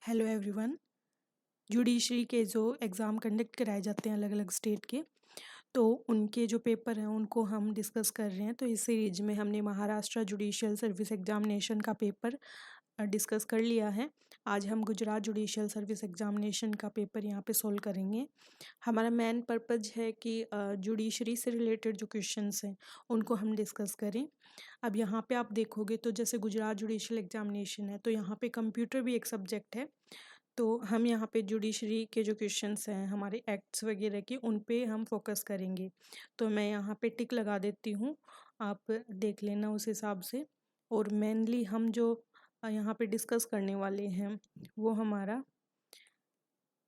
Hello everyone. Judiciary के जो exam conduct कराए जाते हैं अलग अलग स्टेट के, तो उनके जो पेपर हैं उनको हम डिस्कस कर रहे हैं। तो इस सीरीज में हमने महाराष्ट्र जुडिशियल सर्विस एग्जामिनेशन का पेपर डिस्कस कर लिया है। आज हम गुजरात जुडिशियल सर्विस एग्जामिनेशन का पेपर यहाँ पे सोल्व करेंगे। हमारा मेन पर्पज़ है कि जुडिशरी से रिलेटेड जो क्वेश्चंस हैं उनको हम डिस्कस करें। अब यहाँ पे आप देखोगे तो जैसे गुजरात जुडिशियल एग्जामिनेशन है तो यहाँ पे कंप्यूटर भी एक सब्जेक्ट है। तो हम यहाँ पे जुडिशरी के जो क्वेश्चंस हैं हमारे एक्ट्स वगैरह के उन पे हम फोकस करेंगे। तो मैं यहाँ पे टिक लगा देती हूँ, आप देख लेना उस हिसाब से। और मेनली हम जो यहाँ पे डिस्कस करने वाले हैं वो हमारा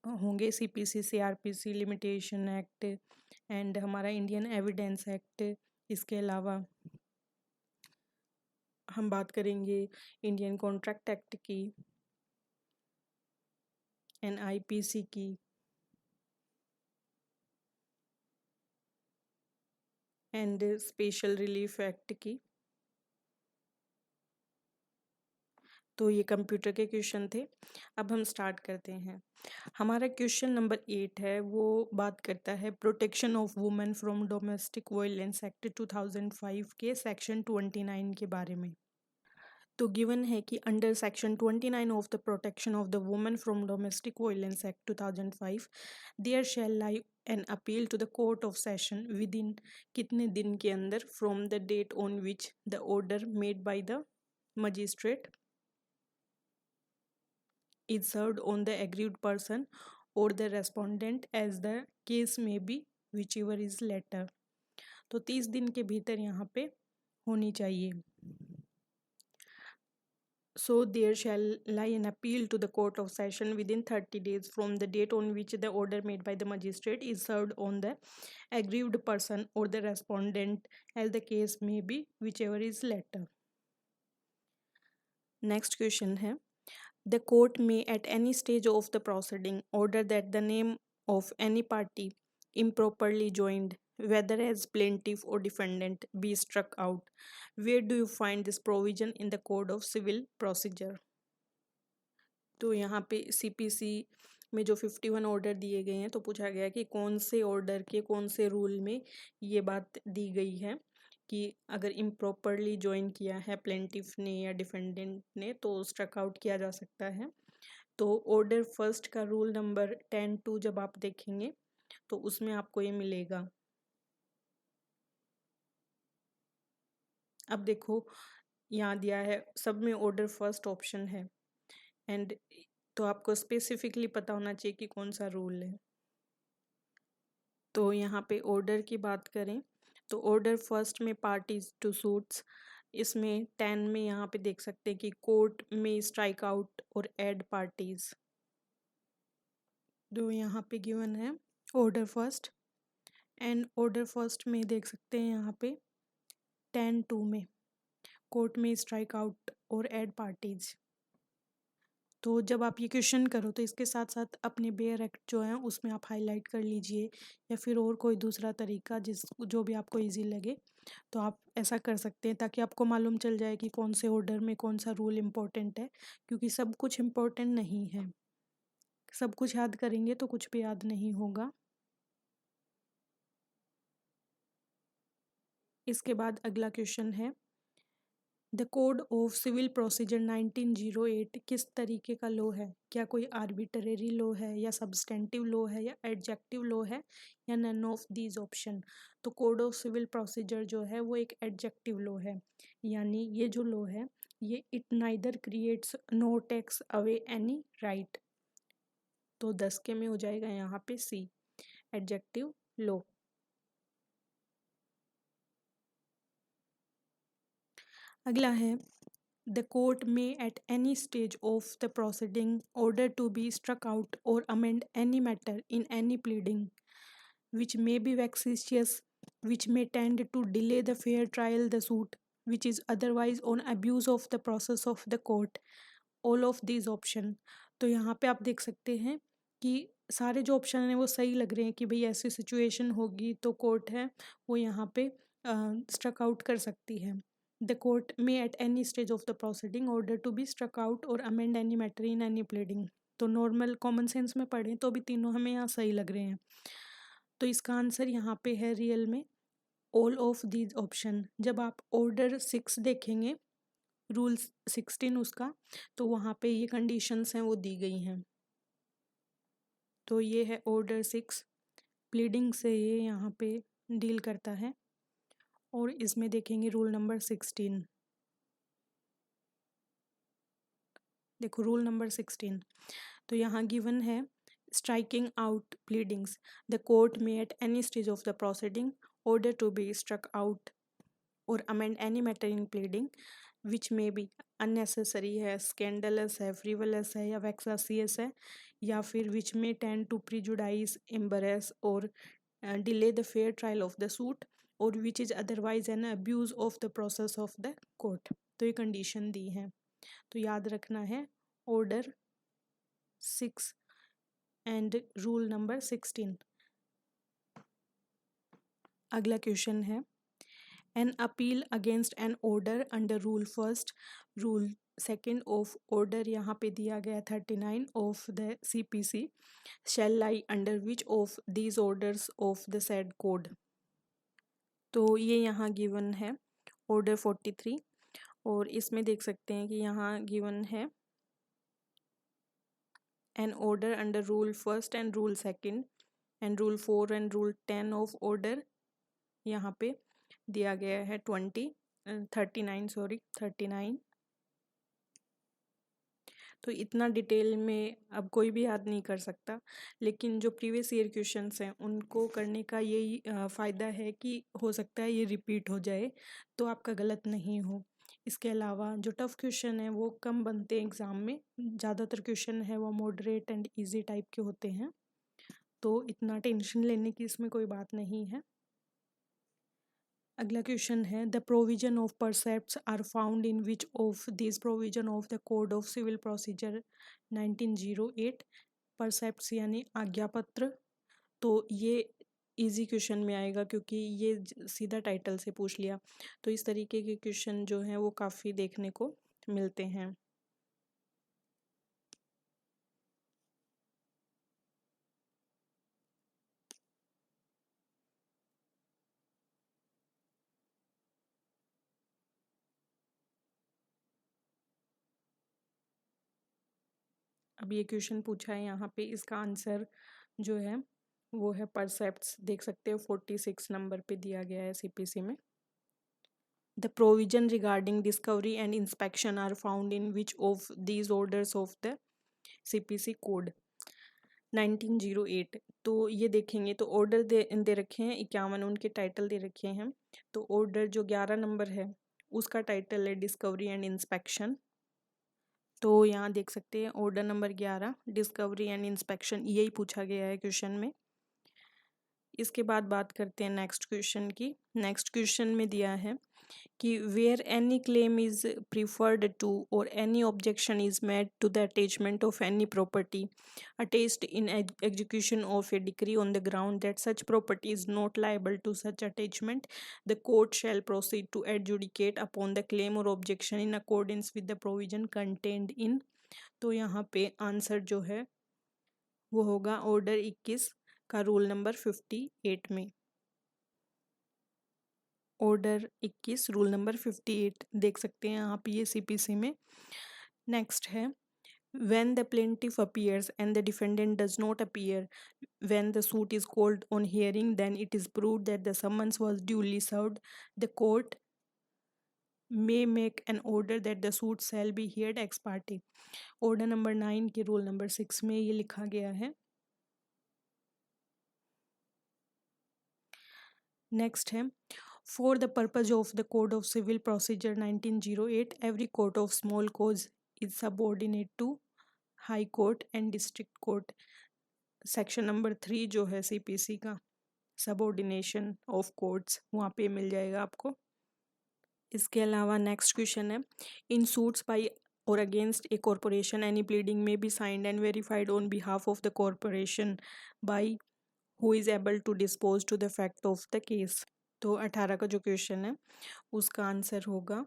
होंगे CPC, CrPC, limitation act and हमारा इंडियन एविडेंस एक्ट। इसके अलावा हम बात करेंगे इंडियन कॉन्ट्रैक्ट एक्ट की, एनआईपीसी की, एंड स्पेशल रिलीफ एक्ट की। तो ये कंप्यूटर के क्वेश्चन थे। अब हम स्टार्ट करते हैं। हमारा क्वेश्चन नंबर 8 है, वो बात करता है protection of women from domestic violence act 2005 के सेक्शन 29 के बारे में। तो गिवन है कि under section 29 of the protection of the women from domestic violence act 2005 there shall lie an appeal to the court of session within कितने दिन के अंदर from the date on which the order made by the magistrate is served on the aggrieved person or the respondent as the case may be whichever is later। तो 30 दिन के भीतर यहाँ पे होनी चाहिए। So there shall lie an appeal to the court of session within 30 days from the date on which the order made by the magistrate is served on the aggrieved person or the respondent as the case may be whichever is later। Next question है, the court may at any stage of the proceeding order that the name of any party improperly joined, whether as plaintiff or defendant, be struck out। Where do you find this provision in the Code of Civil Procedure? तो यहाँ पे CPC में जो 51 order दिए गए हैं तो पूछा गया कि कौन से ऑर्डर के कौन से रूल में ये बात दी गई है कि अगर इम्प्रॉपरली ज्वाइन किया है प्लेंटिफ ने या डिफेंडेंट ने तो स्ट्रक आउट किया जा सकता है। तो ऑर्डर फर्स्ट का रूल नंबर 10(2) जब आप देखेंगे तो उसमें आपको ये मिलेगा। अब देखो यहाँ दिया है, सब में ऑर्डर फर्स्ट ऑप्शन है एंड तो आपको स्पेसिफिकली पता होना चाहिए कि कौन सा रूल है। तो यहाँ पे ऑर्डर की बात करें तो ऑर्डर फर्स्ट में पार्टीज टू सूट्स, इसमें 10 में यहाँ पे देख सकते हैं कि कोर्ट में स्ट्राइक आउट और एड पार्टीज। जो यहाँ पे गिवन है order first and order first में देख सकते हैं यहाँ पे 10(2) में कोर्ट में स्ट्राइक आउट और एड पार्टीज। तो जब आप ये क्वेश्चन करो तो इसके साथ साथ अपने बेयर एक्ट जो है उसमें आप हाईलाइट कर लीजिए या फिर और कोई दूसरा तरीका जो भी आपको इजी लगे तो आप ऐसा कर सकते हैं ताकि आपको मालूम चल जाए कि कौन से ऑर्डर में कौन सा रूल इम्पोर्टेंट है, क्योंकि सब कुछ इम्पोर्टेंट नहीं है। सब कुछ याद करेंगे तो कुछ भी याद नहीं होगा। इसके बाद अगला क्वेश्चन है, the code of civil procedure 1908 किस तरीके का लॉ है? क्या कोई आर्बिट्रेरी लॉ है या सब्सटेंटिव लॉ है या एडजेक्टिव लॉ है या नन ऑफ दीज ऑप्शन? तो कोड ऑफ सिविल प्रोसीजर जो है वो एक एडजेक्टिव लॉ है, यानी ये जो लॉ है ये it neither creates no takes away any right. तो 10 के में हो जाएगा यहाँ पे सी, एडजेक्टिव लॉ। अगला है, the court may at any stage of the proceeding order to be struck out or amend any matter in any pleading which may be vexatious, which may tend to delay the fair trial the suit, which is otherwise on abuse of the process of the court, all of these option। तो यहाँ पे आप देख सकते हैं कि सारे जो ऑप्शन हैं वो सही लग रहे हैं कि भाई ऐसी सिचुएशन होगी तो कोर्ट है वो यहाँ पे स्ट्रक आउट कर सकती है। The court may at any stage of the proceeding order to be struck out or amend any matter in any pleading. तो नॉर्मल कॉमन सेंस में पढ़ें तो भी तीनों हमें यहाँ सही लग रहे हैं। तो इसका आंसर यहाँ पे है रियल में ऑल ऑफ दीज ऑप्शन। जब आप ऑर्डर 6 देखेंगे, रूल 16 उसका, तो वहाँ पे ये कंडीशंस हैं वो दी गई हैं। तो ये है ऑर्डर 6, प्लीडिंग से ये यहाँ पे डील करता है। और इसमें देखेंगे रूल नंबर 16। देखो रूल नंबर 16, तो यहाँ गिवन है striking out pleadings, the court may at any stage of the proceeding order to be struck out or amend any matter in pleading which may be unnecessary है, scandalous है, frivolous है या vexatious है, या फिर which may tend to prejudice, embarrass or delay the fair trial of the suit or which is otherwise an abuse of the process of the court. तो ये condition दी है, तो याद रखना है ऑर्डर 6 एंड रूल नंबर 16। अगला question है an appeal against an order under rule first, rule second of order यहाँ पे दिया गया 39 of the CPC shall lie under which of these orders of the said code. तो ये यहाँ given है ऑर्डर 43 और इसमें देख सकते हैं कि यहाँ गिवन है an order under rule first and rule second and rule 4 and rule 10 of order यहाँ पे दिया गया है 39। तो इतना डिटेल में अब कोई भी याद नहीं कर सकता, लेकिन जो प्रीवियस ईयर क्वेश्चंस हैं उनको करने का यही फ़ायदा है कि हो सकता है ये रिपीट हो जाए तो आपका गलत नहीं हो। इसके अलावा जो टफ़ क्वेश्चन है वो कम बनते हैं एग्ज़ाम में, ज़्यादातर क्वेश्चन है वो मॉडरेट एंड इजी टाइप के होते हैं, तो इतना टेंशन लेने की इसमें कोई बात नहीं है। अगला क्वेश्चन है the provision of precepts are found in which of this provision of the code of civil procedure 1908। Precepts यानी आज्ञापत्र, तो ये इजी क्वेश्चन में आएगा क्योंकि ये सीधा टाइटल से पूछ लिया। तो इस तरीके के क्वेश्चन जो हैं वो काफ़ी देखने को मिलते हैं। अब ये क्वेश्चन पूछा है यहाँ पे, इसका आंसर जो है वो है परसेप्ट्स। देख सकते हो 46 नंबर पे दिया गया है CPC में। The provision regarding discovery and inspection are found in which of these orders of the CPC code 1908। तो ये देखेंगे तो ऑर्डर दे रखे हैं 51, उनके टाइटल दे रखे हैं। तो ऑर्डर जो 11 नंबर है उसका टाइटल है डिस्कवरी एंड इंस्पेक्शन। तो यहाँ देख सकते हैं order number 11 discovery and inspection, यही पूछा गया है क्वेश्चन में। इसके बाद बात करते हैं नेक्स्ट क्वेश्चन की। नेक्स्ट क्वेश्चन में दिया है कि where any claim is preferred to or any objection is made to the attachment of any property attached in execution of a decree on the ground that such property is not liable to such attachment, the court shall proceed to adjudicate upon the claim or objection in accordance with the provision contained in. तो यहाँ पे answer जो है वो होगा order 21 का rule number 58 में। Order 21 rule number 58 देख सकते हैं आप ये CPC में। नेक्स्ट है when the plaintiff appears and the defendant does not appear when the suit is called on hearing, then it is proved that the summons was duly served, the court may make an order that the suit shall be heard ex parte। Order number 9 के rule number 6 में ये लिखा गया है। Next है For the purpose of the Code of Civil Procedure 1908, every court of small cause is subordinate to High Court and District Court। Section number 3 जो है CPC का सबऑर्डिनेशन ऑफ कोर्ट्स, वहाँ पे मिल जाएगा आपको। इसके अलावा नेक्स्ट क्वेश्चन है इन सूट्स बाई और against a corporation any pleading may be signed and verified on behalf of the corporation by who is able to dispose to the fact of the case. तो 18 का जो question है उसका answer होगा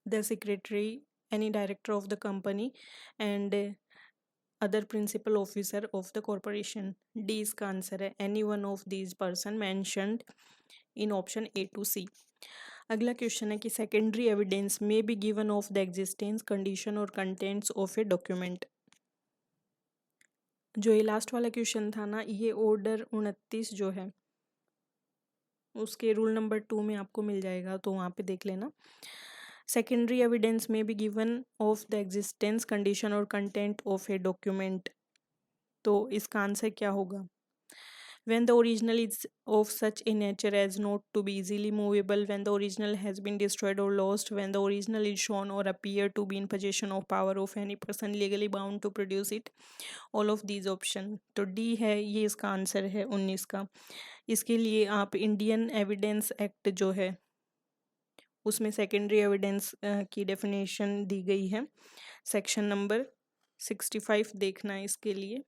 the secretary, any director of the company, and other principal officer of the corporation. D इसका answer है, any one of these person mentioned in option A to C. अगला question है कि secondary evidence may be given of the existence, condition और contents of a document. जो ये last वाला question था ना, ये ऑर्डर 29 जो है उसके रूल नंबर 2 में आपको मिल जाएगा, तो वहाँ पे देख लेना। सेकेंडरी एविडेंस में be given of the existence, condition और कंटेंट ऑफ ए डॉक्यूमेंट। तो इसका आंसर क्या होगा? When the original is of such a nature as not to be easily movable, when the original has been destroyed or lost, when the original is shown or appear to be in possession of power of any person legally bound to produce it, all of these option। तो D है, ये इसका answer है 19 का। इसके लिए आप Indian evidence act जो है उसमें सेकेंडरी एविडेंस की डेफिनेशन दी गई है, सेक्शन नंबर 65 देखना है इसके लिए।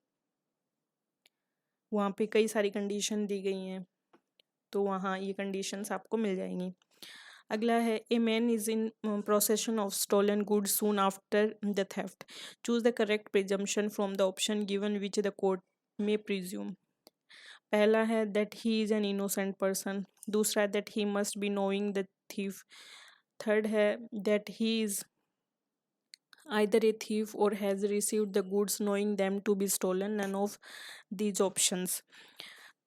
वहाँ पे कई सारी कंडीशन दी गई हैं, तो वहाँ ये कंडीशंस आपको मिल जाएंगी। अगला है, a man is in possession of stolen goods soon after the theft, choose the correct presumption from the option given which the court may presume. पहला है that he is an innocent person, दूसरा है that he must be knowing the thief, third है that he is either a thief or has received the goods knowing them to be stolen, none of these options।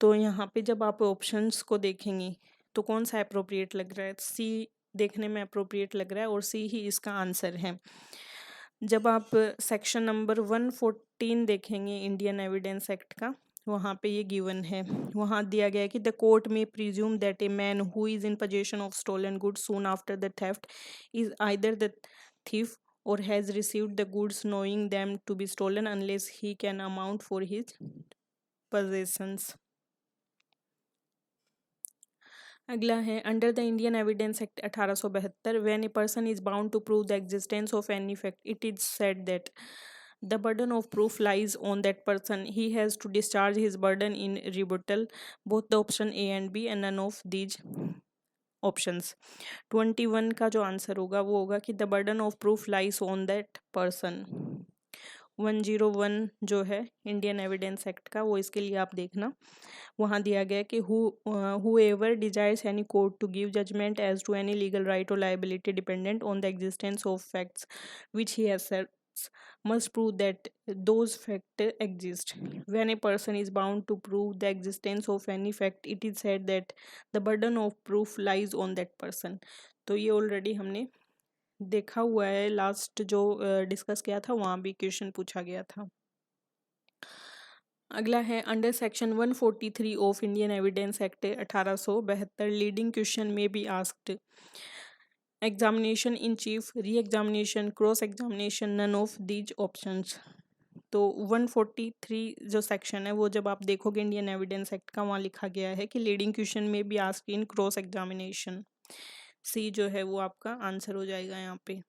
तो यहाँ पे जब आप options को देखेंगी तो कौन सा अप्रोप्रिएट लग रहा है? सी देखने में अप्रोप्रिएट लग रहा है और सी ही इसका आंसर है। जब आप सेक्शन नंबर 114 देखेंगे इंडियन एविडेंस एक्ट का, वहाँ पे ये गिवन है, वहाँ दिया गया है कि the court may presume that a man who is in possession of stolen goods soon after the theft is either the thief or has received the goods knowing them to be stolen unless he can amount for his possessions। अगला है, under the Indian evidence act 1872 when a person is bound to prove the existence of any fact it is said that the burden of proof lies on that person, he has to discharge his burden in rebuttal, both the option A and B and none of these options. 21 का जो answer होगा वो होगा कि the burden of proof lies on that person. 101 जो है Indian evidence act का, वो इसके लिए आप देखना, वहाँ दिया गया कि whoever desires any court to give judgment as to any legal right or liability dependent on the existence of facts which he asserts must prove that those facts exist। When a person is bound to prove the existence of any fact, it is said that the burden of proof lies on that person। तो ये already हमने देखा हुआ है, last जो discuss किया था वहाँ भी क्वेश्चन पूछा गया था। अगला है, under section 143 of Indian evidence act 1872 leading question may be asked, examination in chief, re examination, cross examination, none of these options. तो 143 जो सेक्शन है वो जब आप देखोगे इंडियन एविडेंस एक्ट का, वहाँ लिखा गया है कि leading question may be asked in cross examination. C जो है वो आपका आंसर हो जाएगा यहाँ पे।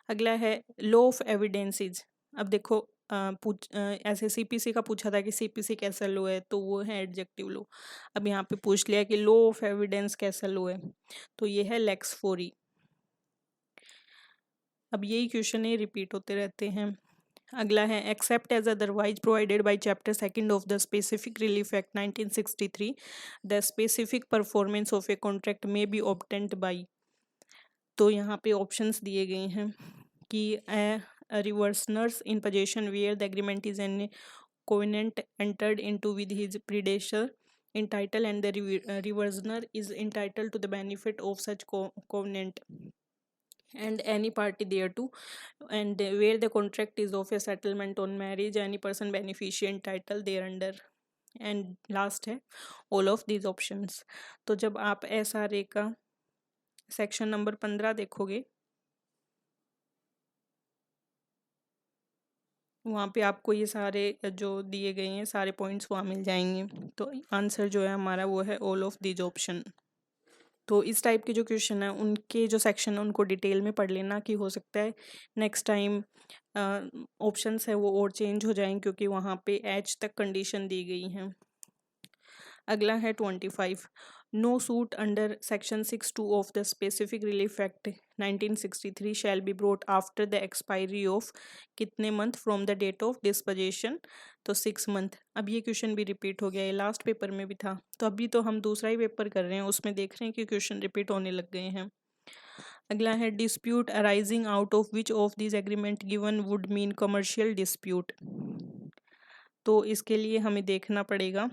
अगला है, लॉ ऑफ एविडेंसेस। अब देखो ऐसे सीपीसी का पूछा था कि सीपीसी कैसा लो है, तो वो है एडजेक्टिव लो। अब यहाँ पे पूछ लिया कि लॉ ऑफ एविडेंस कैसा लो है, तो ये है लेक्स फोरी। अब यही क्वेश्चन है, रिपीट होते रहते हैं। अगला है, except as otherwise provided by chapter 2 of the specific relief act 1963 the specific performance of a contract may be obtained by. तो यहाँ पे ऑप्शंस दिए गए हैं कि a reverseners in possession where the agreement is an covenant entered into with his predecessor in title and the reversener is entitled to the benefit of such covenant and any party thereto, and where the contract is of a settlement on marriage, any person beneficiary entitled thereunder, and last है all of these options। तो जब आप SRA का section number 15 देखोगे, वहाँ पे आपको ये सारे जो दिए गए हैं सारे पॉइंट्स वहाँ मिल जाएंगे। तो आंसर जो है हमारा वो है ऑल ऑफ दीज ऑप्शन। तो इस टाइप के जो क्वेश्चन है उनके जो सेक्शन है उनको डिटेल में पढ़ लेना, कि हो सकता है नेक्स्ट टाइम ऑप्शंस है वो और चेंज हो जाएं, क्योंकि वहाँ पे एच तक कंडीशन दी गई हैं। अगला है 25, No suit under Section 6(2) of the Specific Relief Act 1963 shall be brought after the expiry of कितने month from the date of disposition, तो 6 मंथ। अब ये क्वेश्चन भी रिपीट हो गया, ये लास्ट पेपर में भी था, तो अभी तो हम दूसरा ही पेपर कर रहे हैं, उसमें देख रहे हैं कि क्वेश्चन रिपीट होने लग गए हैं। अगला है dispute arising out of which of this agreement given would mean commercial dispute, तो इसके लिए हमें देखना पड़ेगा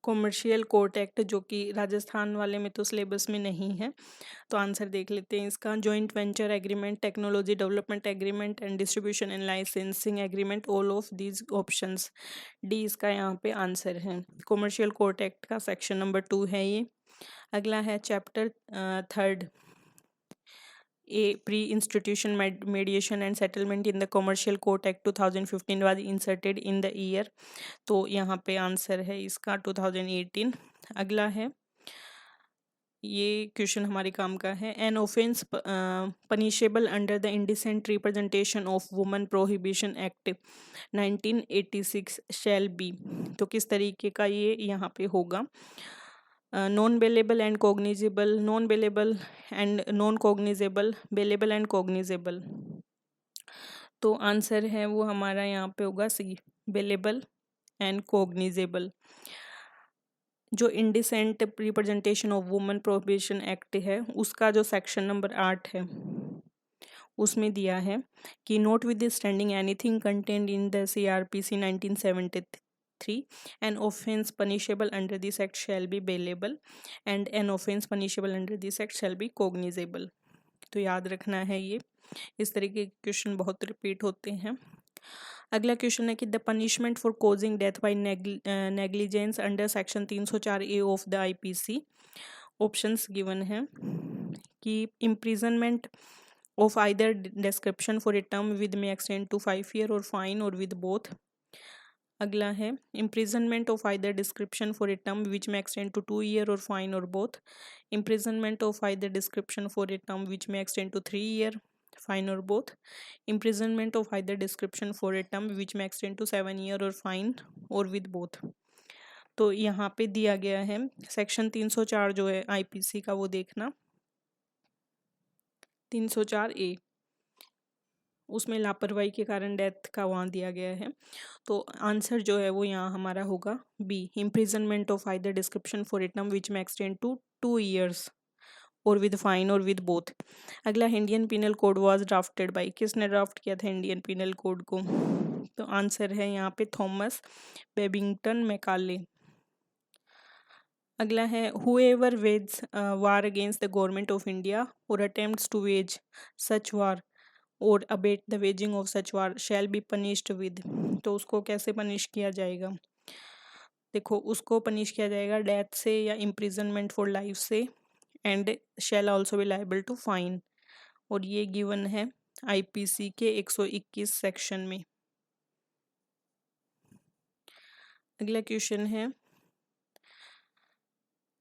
कॉमर्शियल कोर्ट एक्ट, जो कि राजस्थान वाले में तो सिलेबस में नहीं है, तो आंसर देख लेते हैं इसका। Joint venture agreement, technology development agreement and distribution and licensing agreement, all of these options, D इसका यहाँ पे आंसर है। कॉमर्शियल कोर्ट एक्ट का सेक्शन नंबर 2 है ये। अगला है chapter 3 A pre-institution mediation and settlement in the Commercial Court Act 2015 was inserted in the year, तो यहाँ पे आंसर है इसका 2018। अगला है, ये क्वेश्चन हमारे काम का है। An offence punishable under the indecent representation of woman prohibition act 1986 shell be, तो किस तरीके का ये यहाँ पे होगा। Non bailable and cognisable, non bailable and non cognisable, bailable and cognisable, तो आंसर है वो हमारा यहाँ पे होगा सी, बेलेबल एंड कोग्निजेबल। जो indecent representation of women prohibition act है उसका जो सेक्शन नंबर 8 है उसमें दिया है कि note with standing anything content in the CRPC 1973 an offence punishable under this act shall be bailable and an offence punishable under this act shall be cognisable, तो याद रखना है ये। इस तरीके के क्वेश्चन बहुत रिपीट होते हैं। अगला क्वेश्चन है कि the punishment for causing death by negligence under section 304A of the IPC, options given है कि imprisonment of either description for a term with may extend to 5 year और फाइन और विद बोथ। अगला है imprisonment of either description for a term which may extend to 2 year और fine और both. Imprisonment of either description for a term which may extend to 3 year, fine और both. imprisonment of either description for a term which may extend to 7 year or fine और with both, तो यहाँ पे दिया गया है section 304 जो है IPC का, वो देखना 304A, उसमें लापरवाही के कारण डेथ का वहाँ दिया गया है, तो आंसर जो है वो यहाँ हमारा होगा B, imprisonment of either description for a term which may extend to 2 years और विद फाइन और विद बोथ। अगला Indian penal code was drafted bye, किसने ड्राफ्ट किया था इंडियन पिनल कोड को, तो आंसर है यहाँ पे थॉमस बेबिंगटन मैकाले। अगला है whoever wage war against the government of India और attempts to wage such war और abet the waging of such war shall be punished with, तो उसको कैसे पनिश किया जाएगा। देखो उसको पनिश किया जाएगा डेथ से या इम्प्रिजनमेंट फॉर लाइफ से, and shall also be liable to fine, और ये गिवन है IPC के 121 सेक्शन में। अगला क्वेश्चन है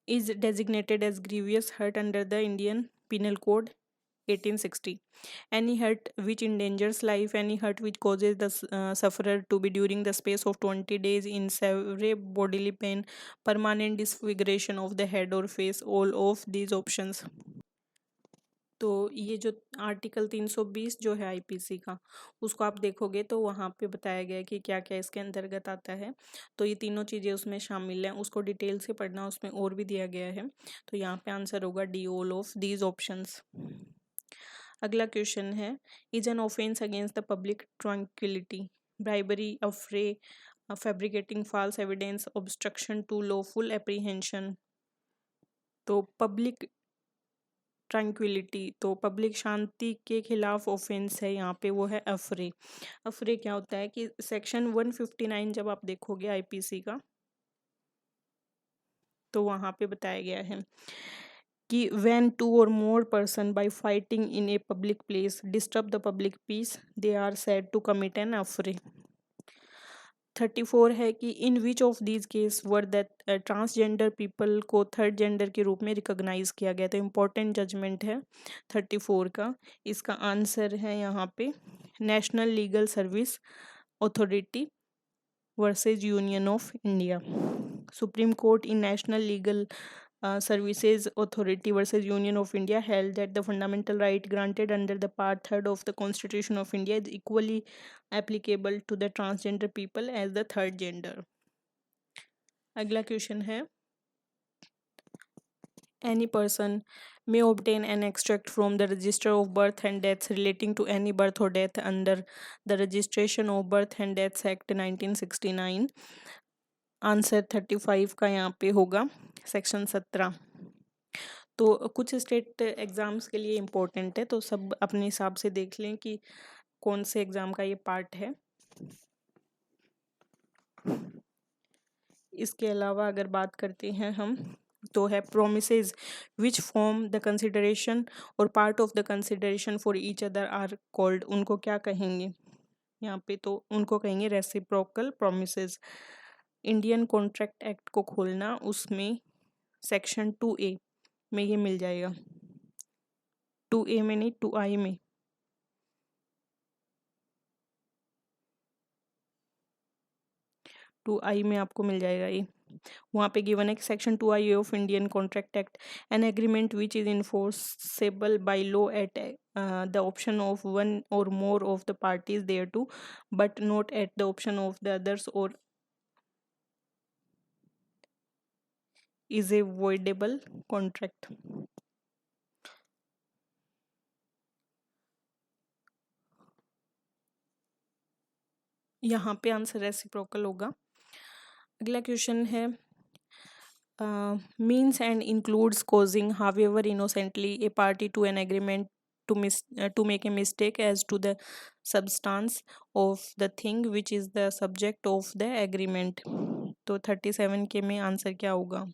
is designated as grievous hurt under the Indian penal code 1860, any hurt which endangers life, any hurt which causes the sufferer to be during the space of 20 days in severe bodily pain, permanent disfiguration of the head or face, all of these options, तो ये जो article 320 जो है IPC का उसको आप देखोगे तो वहाँ पे बताया गया है कि क्या क्या इसके अंतर्गत आता है, तो ये तीनों चीज़ें उसमें शामिल हैं, उसको डिटेल से पढ़ना, उसमें और भी दिया गया है, तो यहाँ पे आंसर होगा D, all of these options. अगला क्वेश्चन है is an offence against the public tranquility, bribery, affray, fabricating false evidence, obstruction to lawful apprehension, तो पब्लिक ट्रंक्विलिटी, तो पब्लिक शांति के खिलाफ ऑफेंस है यहाँ पे, वो है अफरे। अफरे क्या होता है कि सेक्शन 159 जब आप देखोगे IPC का तो वहाँ पे बताया गया है कि when 2 or more person by fighting in a public place disturb the public peace they are said to commit an affray। 34 है कि in which of these case were that transgender people को थर्ड जेंडर के रूप में recognise किया गया, तो important judgement है 34 का। इसका आंसर है यहाँ पे national legal service authority versus union of India, supreme court in national legal Services Authority versus Union of India held that the fundamental right granted under the Part 3 of the Constitution of India is equally applicable to the transgender people as the third gender. अगला question है, any person may obtain an extract from the register of birth and deaths relating to any birth or death under the Registration of Birth and Deaths Act 1969. Answer 35 का यहाँ पे होगा section 17। तो कुछ state exams के लिए important है, तो सब अपने हिसाब से देख लें कि कौन से एग्ज़ाम का ये पार्ट है। इसके अलावा अगर बात करते हैं हम, तो है promises which form the consideration or part of the consideration for each other are called, उनको क्या कहेंगे यहाँ पे, तो उनको कहेंगे reciprocal promises. Indian contract act को खोलना, उसमें सेक्शन 2A में ये मिल जाएगा, 2A में नहीं 2I में, 2I में आपको मिल जाएगा ये। वहाँ पे गिवन है कि section 2I of Indian contract act, an agreement which is enforceable by law at the option of one or more of the parties thereto but not at the option of the others or is a voidable contract. यहाँ पे answer reciprocal होगा। अगला question है, means and includes causing however innocently a party to an agreement to make a mistake as to the substance of the thing which is the subject of the agreement। तो 37 के में answer क्या होगा?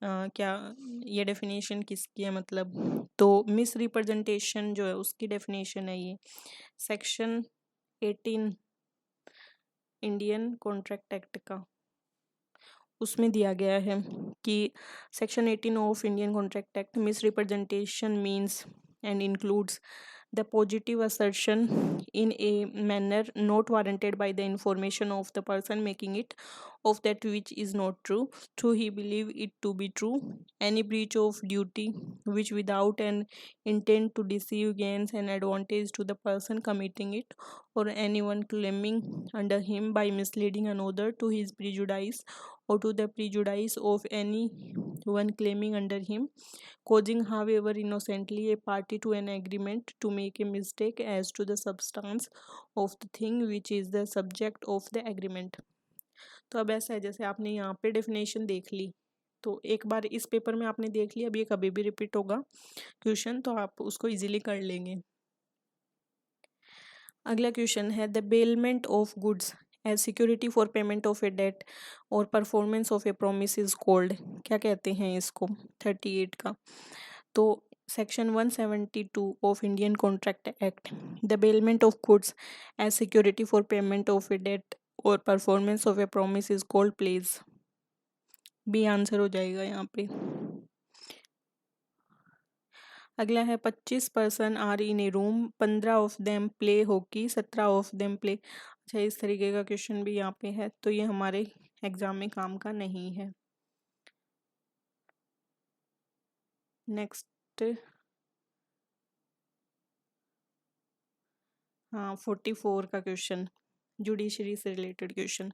क्या ये definition किसकी है, मतलब तो मिस रिप्रेजेंटेशन जो है उसकी डेफिनेशन है ये, सेक्शन 18 इंडियन कॉन्ट्रैक्ट एक्ट का, उसमें दिया गया है कि section 18 of Indian contract act miss representation means and includes the positive assertion in a manner not warranted by the information of the person making it of that which is not true he believe it to be true, any breach of duty which without an intent to deceive gains an advantage to the person committing it or anyone claiming under him by misleading another to his prejudice or to the prejudice of any one claiming under him, causing however innocently a party to an agreement to make a mistake as to the substance of the thing which is the subject of the agreement। तो अब ऐसा है जैसे आपने यहाँ पे definition देख ली, तो एक बार इस पेपर में आपने देख लिया, अब ये कभी भी रिपीट होगा क्वेश्चन, तो आप उसको इजीली कर लेंगे। अगला क्वेश्चन है, the bailment of goods as security for payment of a debt or performance of a promise is called, क्या कहते हैं इसको? 38 का, तो section 172 of Indian contract act, the bailment of goods as security for payment of a debt or performance of a promise is called pledge, B answer हो जाएगा यहाँ पे। अगला है 25 person are in a room, 15 of them play hockey, 17 of them play, अच्छा इस तरीके का क्वेश्चन भी यहाँ पे है, तो ये हमारे एग्जाम में काम का नहीं है। नेक्स्ट, हाँ 44 का क्वेश्चन, जुडिशरी से related question,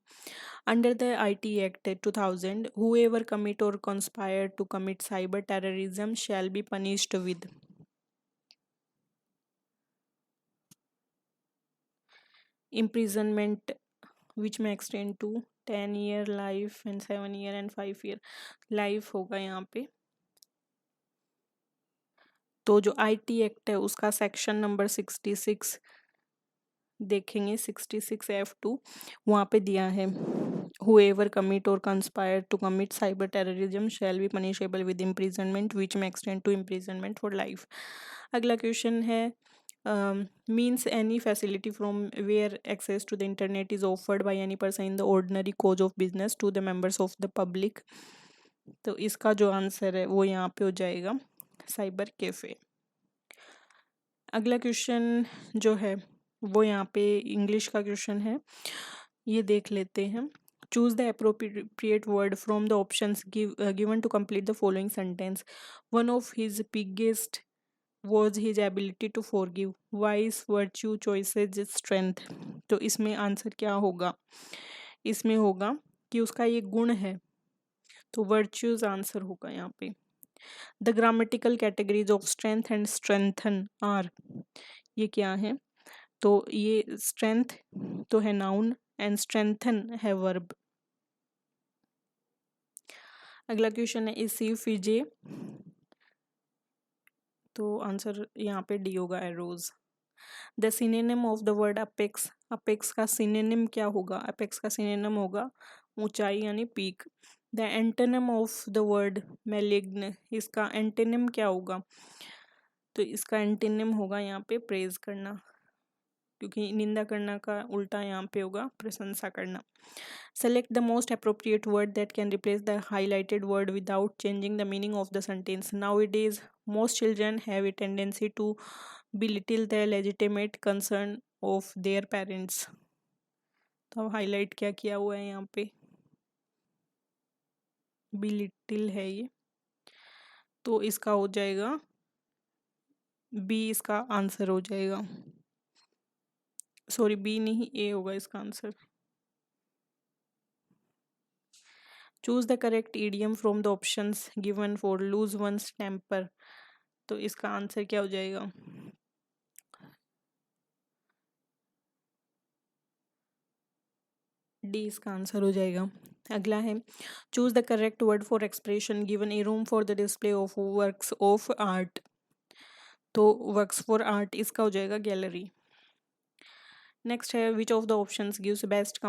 under the IT act 2000 whoever commit or conspire to commit cyber terrorism shall be punished with imprisonment which may extend to 10 year, life and 7 year and 5 year, life होगा यहाँ पे। तो जो IT act है उसका section number 66 देखेंगे, 66F2, वहाँ पे दिया है whoever commit or conspire to commit cyber terrorism shall be punishable with imprisonment which may extend to imprisonment for life। अगला क्वेश्चन है, means any facility from where access to the internet is offered by any person in the ordinary course of business to the members of the public, तो इसका जो answer है वो यहाँ पे हो जाएगा साइबर कैफे। अगला क्वेश्चन जो है वो यहाँ पे इंग्लिश का क्वेश्चन है, ये देख लेते हैं। Choose the appropriate word from the options given to complete the following sentence. One of his biggest was his ability to forgive. Wise virtue choices strength. तो इसमें आंसर क्या होगा? इसमें होगा कि उसका ये गुण है, तो वर्च्यूज आंसर होगा यहाँ पे। The grammatical categories of strength and strengthen are, ये क्या है? तो ये स्ट्रेंथ तो है नाउन एंड स्ट्रेंथन है वर्ब। अगला क्वेश्चन है इज सी फिजे, तो आंसर यहाँ पे डी होगा, arrows. The synonym of the word apex, apex का सिनोनिम क्या होगा? अपेक्स का सिनोनिम होगा ऊंचाई यानी peak. The antonym of the word malign, इसका एंटोनिम क्या होगा? तो इसका एंटोनिम होगा यहाँ पे प्रेज करना, क्योंकि निंदा करना का उल्टा यहाँ पे होगा प्रशंसा करना। Select the most appropriate word that can replace the highlighted word without changing the meaning of the sentence. Nowadays most children have a tendency to belittle the legitimate concern of their parents। तो अब highlight क्या किया हुआ है यहाँ पे? Belittle है ये, तो इसका हो जाएगा बी, इसका आंसर हो जाएगा। सॉरी, बी नहीं, ए होगा इसका answer. Choose the correct idiom from the options given for lose once temper, तो इसका आंसर क्या हो जाएगा? डी इसका आंसर हो जाएगा। अगला है choose the correct word for expression given A room for the display of works of art, तो वर्क्स फॉर आर्ट इसका हो जाएगा गैलरी। नेक्स्ट है which of the options gives best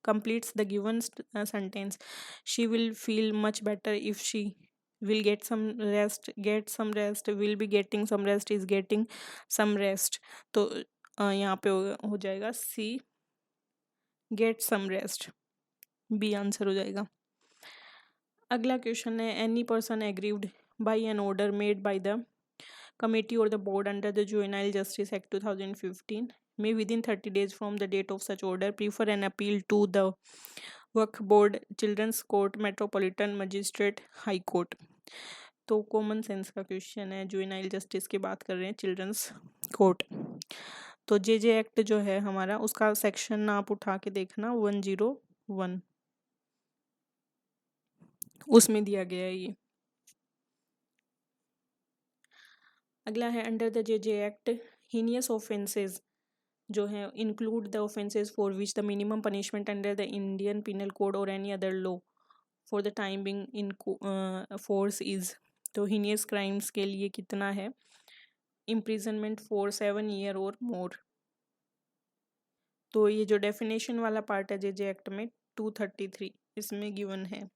completes the given sentence. She will feel much better if she will get some rest, will be getting some rest, is getting some rest, तो यहाँ पे हो जाएगा C, get some rest, B answer हो जाएगा। अगला question है any person aggrieved by an order made by the committee or the board under the juvenile justice act 2015 may within 30 days from the date of such order prefer an appeal to the Waqf board, children's court, metropolitan magistrate, high court. तो common sense का question है, juvenile justice की बात कर रहे हैं, children's court. तो जे act जो है हमारा, उसका सेक्शन आप उठा के देखना 101, उसमें दिया गया है ये। अगला है under the J act heinous offences जो है include the offences for which the minimum punishment under the Indian penal code or any other law for the time being in force is, तो हीनियस क्राइम्स के लिए कितना है? Imprisonment for 7 year और मोर। तो ये जो डेफिनेशन वाला पार्ट है जे एक्ट में 233 इसमें गिवन है।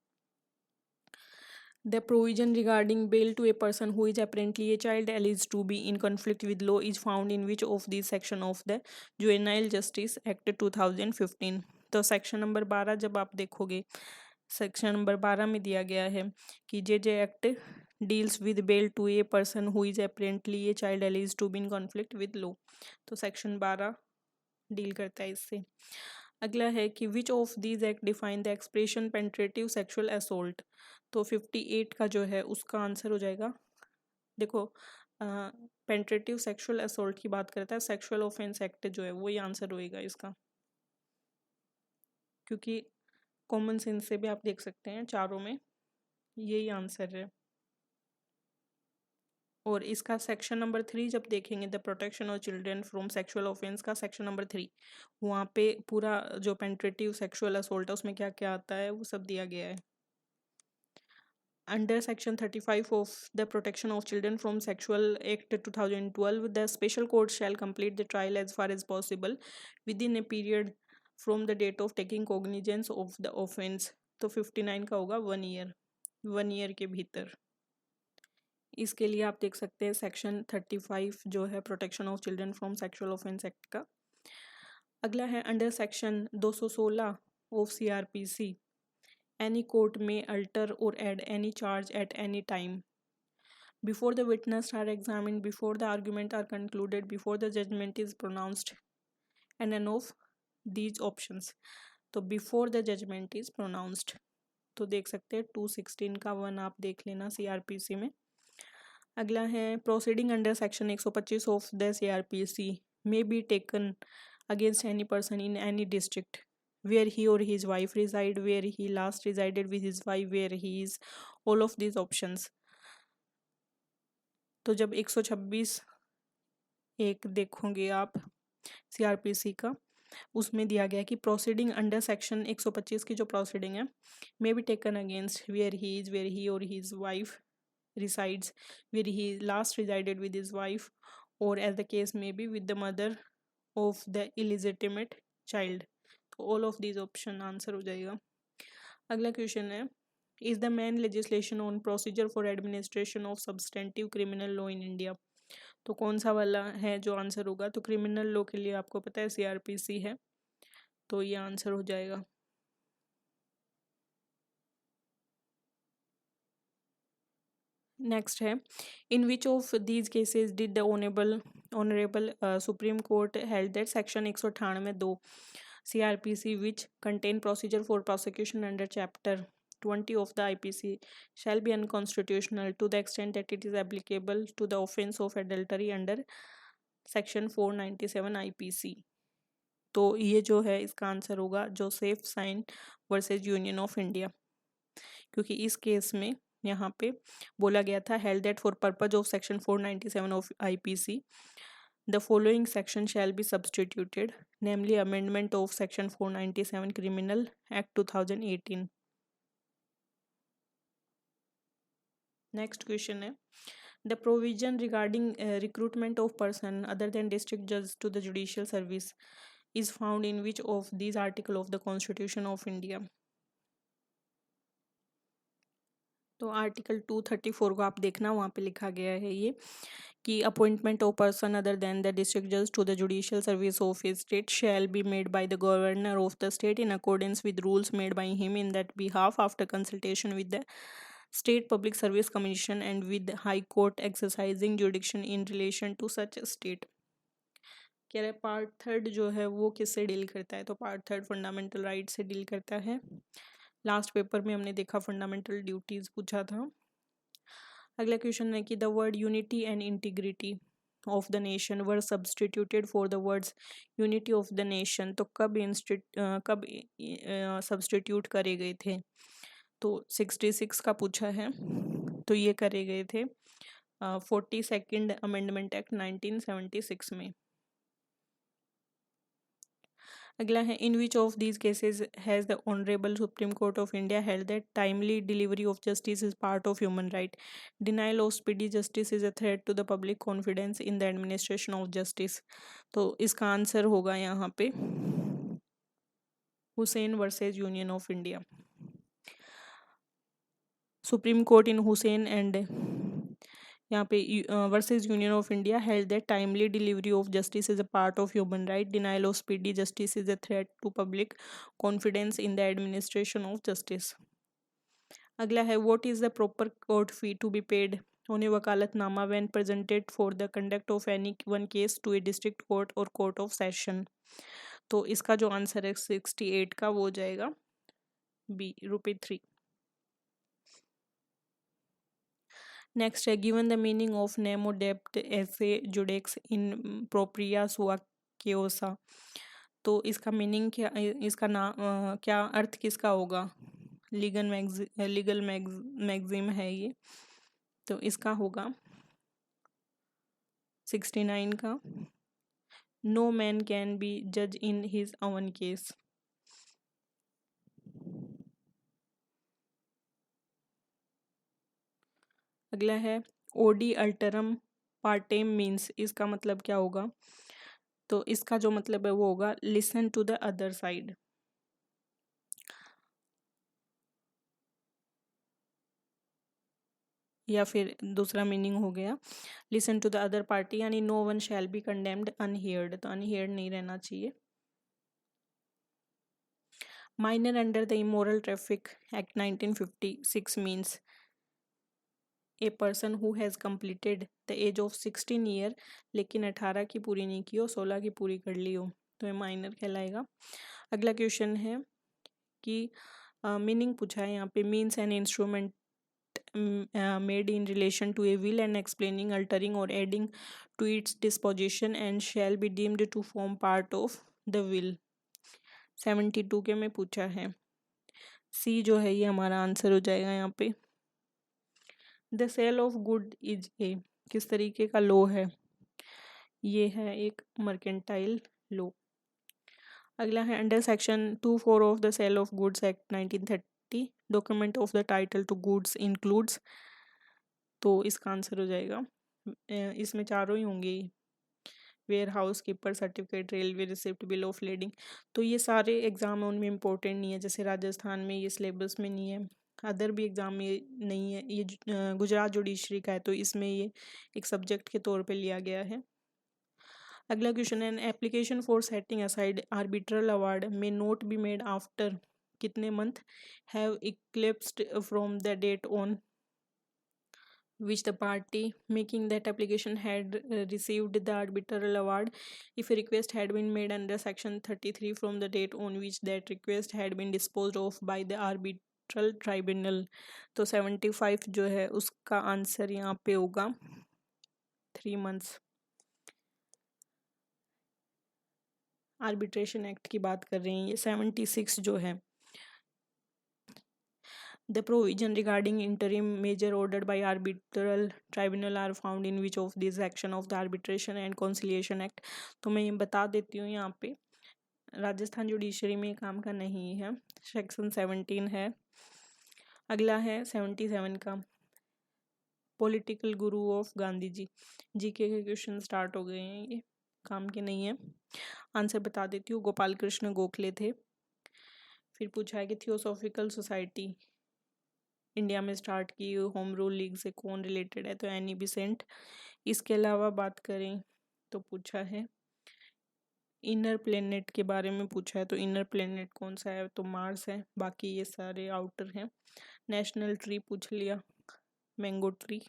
The provision regarding bail to a person who is apparently a child alleged to be in conflict with law is found in which of these section of the Juvenile Justice Act 2015? तो section number 12 जब आप देखोगे, section number 12 में दिया गया है कि J act deals with bail to a person who is apparently a child alleged to be in conflict with law, तो सेक्शन 12 डील करता है इससे। अगला है कि which of these act define the expression penetrative sexual assault, तो 58 का जो है उसका आंसर हो जाएगा। देखो पेंट्रेटिव सेक्सुअल असोल्ट की बात करता है, सेक्सुअल ऑफेंस एक्ट जो है वही आंसर होएगा इसका, क्योंकि कॉमन सेंस से भी आप देख सकते हैं चारों में यही आंसर है। और इसका सेक्शन नंबर 3 जब देखेंगे the protection of children from sexual offence का सेक्शन नंबर 3, वहाँ पे पूरा जो पेंट्रेटिव सेक्सुअल असोल्ट है उसमें क्या क्या आता है वो सब दिया गया है। Under Section 35 of the Protection of Children from Sexual Act 2012, the special court shall complete the trial as far as possible within a period from the date of taking cognizance of the offence, तो 59 का होगा 1 year, 1 year के भीतर। इसके लिए आप देख सकते हैं सेक्शन 35 जो है protection of children from sexual offence act का। अगला है under section 216 of CRPC, any court may alter or add any charge at any time before the witness are examined, before the argument are concluded, before the judgment is pronounced, and an of these options. तो before the judgment is pronounced, तो देख सकते हैं 216 का 1 आप देख लेना CRPC में। अगला है proceeding under section 125 of the CRPC may be taken against any person in any district where he or his wife reside, where he last resided with his wife, where he is all of these options। तो जब 126 एक देखोगे आप CRPC का, उसमें दिया गया कि प्रोसीडिंग अंडर सेक्शन 125 की जो प्रोसीडिंग है may be taken against where he is, where he or his wife resides, where he last resided with his wife, or as the case may be with the mother of the illegitimate child। तो all of these option answer हो जाएगा। अगला question है is the main legislation on procedure for administration of substantive criminal law in India. तो कौन सा वाला है जो आंसर होगा, तो क्रिमिनल लॉ के लिए आपको पता है CRPC है, तो ये आंसर हो जाएगा। नेक्स्ट है in which of these cases did the honourable supreme court held that section 198(2) CRPC which contain procedure for prosecution under chapter 20 of the IPC shall be unconstitutional to the extent that it is applicable to the offense of adultery under section 497 IPC। तो ये जो है इसका answer होगा Joseph Shine versus union of India, क्योंकि इस केस में यहाँ पे बोला गया था held that for purpose of section 497 of IPC the following section shall be substituted, namely amendment of section 497 criminal act 2018। Next question है the provision regarding recruitment of person other than district जज to the judicial service is found in which of these article of the constitution of India. तो article 234 को आप देखना, वहाँ पे लिखा गया है ये कि appointment of person other than the district जज to the judicial service of his state shall be made by the governor of the state in accordance with rules made by him in that behalf after consultation with the state public service commission and with high court exercising jurisdiction in relation to such state. कह रहे part third जो है वो किससे deal करता है, तो part third fundamental right से डील करता है। लास्ट पेपर में हमने देखा फंडामेंटल ड्यूटीज पूछा था। अगला क्वेश्चन है कि the word unity and integrity of the nation were substituted for the words unity of the nation, तो कब सब्सटीट्यूट करे गए थे, तो 66 का पूछा है, तो ये करे गए थे 42nd अमेंडमेंट एक्ट 1976 में। अगला है in which of these cases has the honourable supreme court of India held that timely delivery of justice is part of human right, denial of speedy justice is a threat to the public confidence in the administration of justice. तो इसका answer होगा यहाँ पे Hussain versus union of India. Supreme court in Hussain and यहाँ पे versus union of India held that timely delivery of justice is a part of human right, denial of speedy justice is a threat to public confidence in the administration of justice. अगला है what is the proper court fee to be paid on a vakalatnama when presented for the conduct of any one case to a district court or court of session. तो इसका जो answer है 68 का वो हो जाएगा बी, ₹3। नेक्स्ट है given the meaning of नेमो डेप्ट एसे जुडेक्स इन प्रोप्रिया सुआ केओसा, तो इसका मीनिंग क्या, इसका नाम क्या अर्थ किसका होगा, लीगल मैगजिम है ये, तो इसका होगा 69 का नो मैन कैन बी जज इन हिज ओवन केस। अगला है ओडी अल्टरम पार्टेम मीन्स, इसका मतलब क्या होगा, तो इसका जो मतलब है वो होगा listen to the other side. या फिर दूसरा मीनिंग हो गया listen to the other party, यानी no one shall be condemned unheard, तो अनहियर्ड नहीं रहना चाहिए। Minor under the immoral traffic act 1956 means a person who has completed the age of 16 year, लेकिन 18 की पूरी नहीं की हो, 16 की पूरी कर ली हो। तो ये माइनर कहलाएगा। अगला क्वेश्चन है कि मीनिंग पूछा है यहाँ पे, means an instrument made in relation to a will and explaining, altering or adding to its disposition and shall be deemed to form part of the will। 72 के में पूछा है, सी जो है ये हमारा आंसर हो जाएगा यहाँ पे। The sale of good is a, किस तरीके का लॉ है, ये है एक मर्केंटाइल लॉ। अगला है under section 24 of the sale of goods act 1930 document of the title to goods includes, तो इसका आंसर हो जाएगा, इसमें चारों ही होंगे, warehouse keeper certificate, railway receipt, bill of lading. तो ये सारे एग्जाम में उनमें इंपॉर्टेंट नहीं है, जैसे राजस्थान में ये सिलेबस में नहीं है, अदर भी एग्जाम में नहीं है, ये गुजरात जुडिशरी का है तो इसमें ये एक सब्जेक्ट के तौर पे लिया गया है। अगला क्वेश्चन है, application for setting aside arbitral award may not be made after कितने month have eclipsed from the date on which the party making that application had received the arbitral award if a request had been made under section 33 from the date on which that request had been disposed of by the arbitral tribunal। तो 75 जो है उसका answer यहाँ पे होगा 3 months। Arbitration act की बात कर रहे हैं, ये 76 जो है, the provision regarding interim measure ordered by arbitral tribunal are found in which of these section of the arbitration and conciliation act। तो मैं ये बता देती हूँ, यहाँ पे राजस्थान जुडिशरी में काम का नहीं है, सेक्शन 17 है। अगला है 77 का, political Guru of Gandhi ji, GK के क्वेश्चन स्टार्ट हो गए हैं, ये काम के नहीं है। आंसर बता देती हूँ, गोपाल कृष्ण गोखले थे। फिर पूछा है कि थियोसॉफिकल सोसाइटी इंडिया में स्टार्ट की होम रूल लीग से कौन रिलेटेड है, तो एनी बिसेंट। इसके अलावा बात करें तो पूछा है इनर प्लेनेट के बारे में पूछा है, तो इनर प्लेनेट कौन सा है, तो मार्स है, बाकी ये सारे आउटर हैं। नेशनल ट्री पूछ लिया, मैंगो ट्री,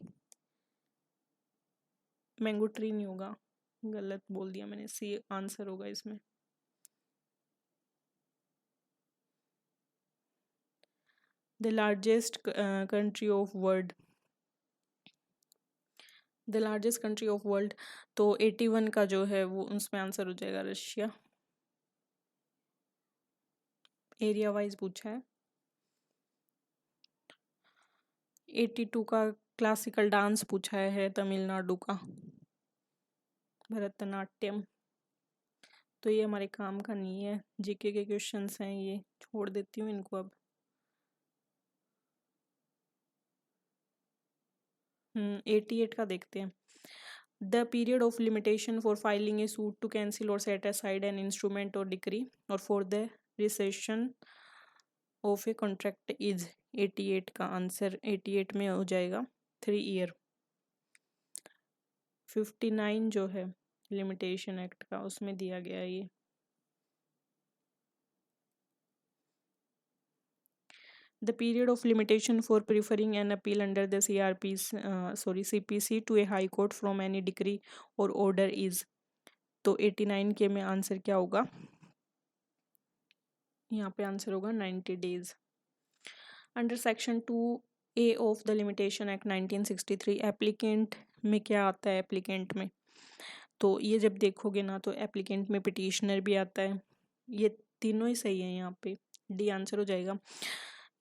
मैंगो ट्री नहीं होगा, गलत बोल दिया मैंने, सी आंसर होगा इसमें। The largest country of world, the largest country of world, तो 81 का जो है वो उसमें आंसर हो जाएगा रशिया। एरिया वाइज पूछा है। 82 का क्लासिकल डांस पूछा है तमिलनाडु का, भरतनाट्यम। तो ये हमारे काम का नहीं है, जीके के क्वेश्चंस हैं, ये छोड़ देती हूँ इनको अब। 88 का देखते हैं। The period of limitation for filing A suit to cancel और सेट असाइड एन इंस्ट्रूमेंट और डिक्री और for the recession of a contract is, 88 का आंसर 88 में हो जाएगा 3 ईयर। 59 जो है लिमिटेशन एक्ट का, उसमें दिया गया है ये। The period of limitation for preferring an appeal under the CPC to a high court from any decree or order is, तो 89 के में आंसर क्या होगा, यहाँ पे आंसर होगा 90 days। Under section 2A of the limitation act 1963 applicant में क्या आता है, एप्लीकेंट में, तो ये जब देखोगे ना तो एप्लीकेंट में पिटिशनर भी आता है, ये तीनों ही सही है, यहाँ पे डी आंसर हो जाएगा।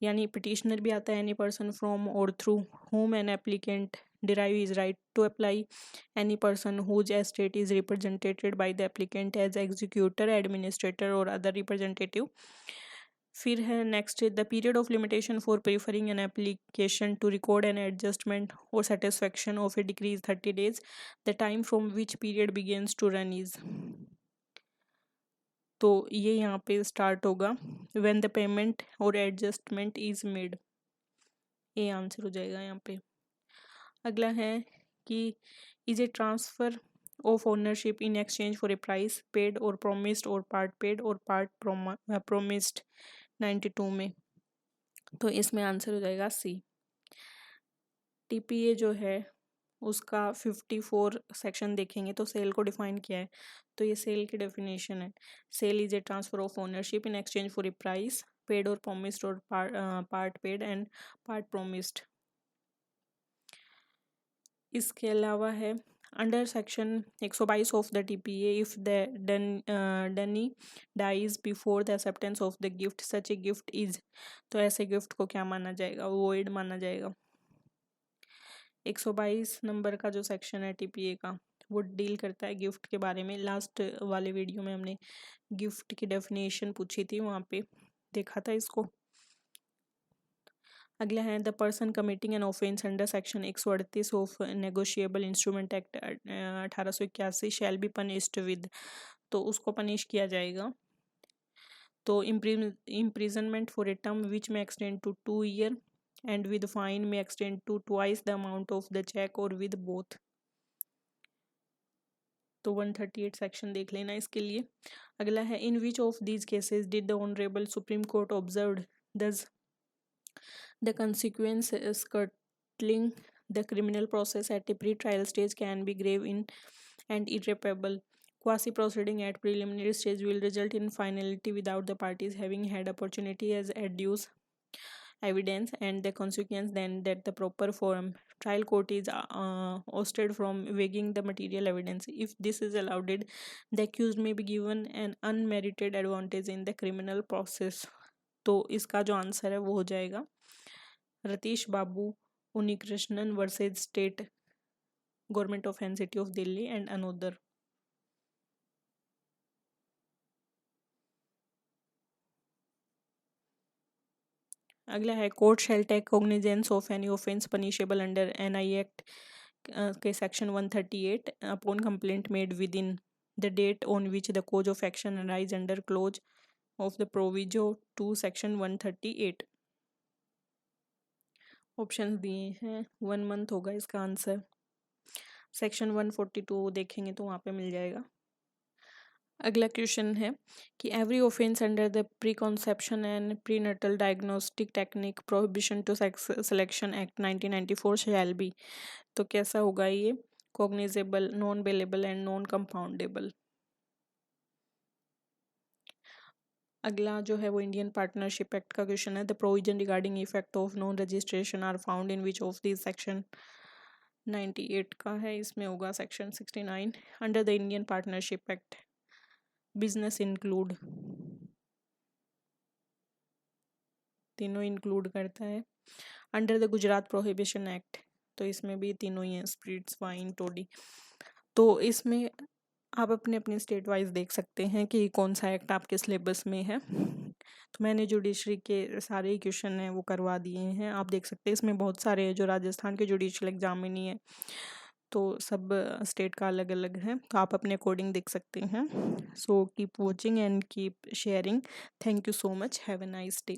यानी पिटिशनर भी आता है, एनी पर्सन फ्रॉम और through whom an applicant derive his right to apply, any person whose estate is represented by the applicant as executor, administrator or other representative। फिर है next, the period of limitation for preferring an application to record an adjustment और satisfaction of a decree is 30 days, the time from which period begins to run is, तो ये यहाँ पे start होगा when the payment और adjustment is made, ये answer हो जाएगा यहाँ पे। अगला है कि is a transfer of ownership in exchange for a price paid और प्रोमिस्ड और पार्ट पेड और पार्ट प्रोमिस्ड 92 में, तो इसमें आंसर हो जाएगा सी। टीपीए जो है उसका 54 सेक्शन देखेंगे तो सेल को डिफाइन किया है। तो ये सेल की डेफिनेशन है, sale is a transfer of ownership in exchange for a price paid और प्रोमिस्ड और part paid and part promised. इसके अलावा है under section 122 of the TPA if the donee dies before the acceptance of the gift such a gift is, तो ऐसे gift को क्या माना जाएगा, वॉइड माना जाएगा। 122 नंबर का जो सेक्शन है टीपीए का वो डील करता है गिफ्ट के बारे में। लास्ट वाले वीडियो में हमने गिफ्ट की डेफिनेशन पूछी थी, वहाँ पे देखा था इसको। अगला है the person committing an offence under section 138 of negotiable instrument act 1881 shell be punished with, तो उसको पनिश किया जाएगा तो imprisonment for a term which may extend to 2 years and with fine may extend to twice the amount of the check or with both। तो 138 section देख लेना इसके लिए। अगला है in which of these cases did the honourable supreme Court observed thus the consequence curtailing the criminal process at a pre-trial stage can be grave in and irreparable. Quasi proceeding at preliminary stage will result in finality without the parties having had opportunity as adduce evidence and the consequence then that the proper forum trial court is ousted from weighing the material evidence. If this is allowed, the accused may be given an unmerited advantage in the criminal process। तो इसका जो answer है वो हो जाएगा Ratheesh Babu Unnikrishnan versus state government of NCT of Delhi and another. अगला है court shall take cognizance of any offence punishable under NI act के section 138 upon complaint made within the date on which the cause of action arise under clause of the proviso to section 138। Option दिए हैं, 1 month होगा इसका answer. Section 142 देखेंगे तो वहाँ पे मिल जाएगा। अगला क्वेश्चन है कि every offence under the pre conception and pre natal diagnostic technique prohibition to sex selection act 1994 shall be, तो कैसा होगा ये, cognizable, non bailable and non compoundable. अगला जो है वो इंडियन पार्टनरशिप एक्ट का क्वेश्चन है the provision regarding effect of non registration are found in which of this section 98 का है, इसमें होगा section 69। Under the Indian partnership act business include, तीनों इंक्लूड करता है। Under the Gujarat prohibition act, तो इसमें भी तीनों ही हैं, स्प्रिट्स, वाइन, टोडी। तो इसमें आप अपने अपने स्टेट वाइज देख सकते हैं कि कौन सा एक्ट आपके सिलेबस में है। तो मैंने जुडिशरी के सारे क्वेश्चन हैं वो करवा दिए हैं, आप देख सकते हैं। इसमें बहुत सारे हैं जो राजस्थान के जुडिशियल एग्जाम में नहीं है, तो सब स्टेट का अलग अलग है, तो आप अपने अकॉर्डिंग देख सकते हैं। So keep watching and keep sharing. Thank you so much, have a nice day.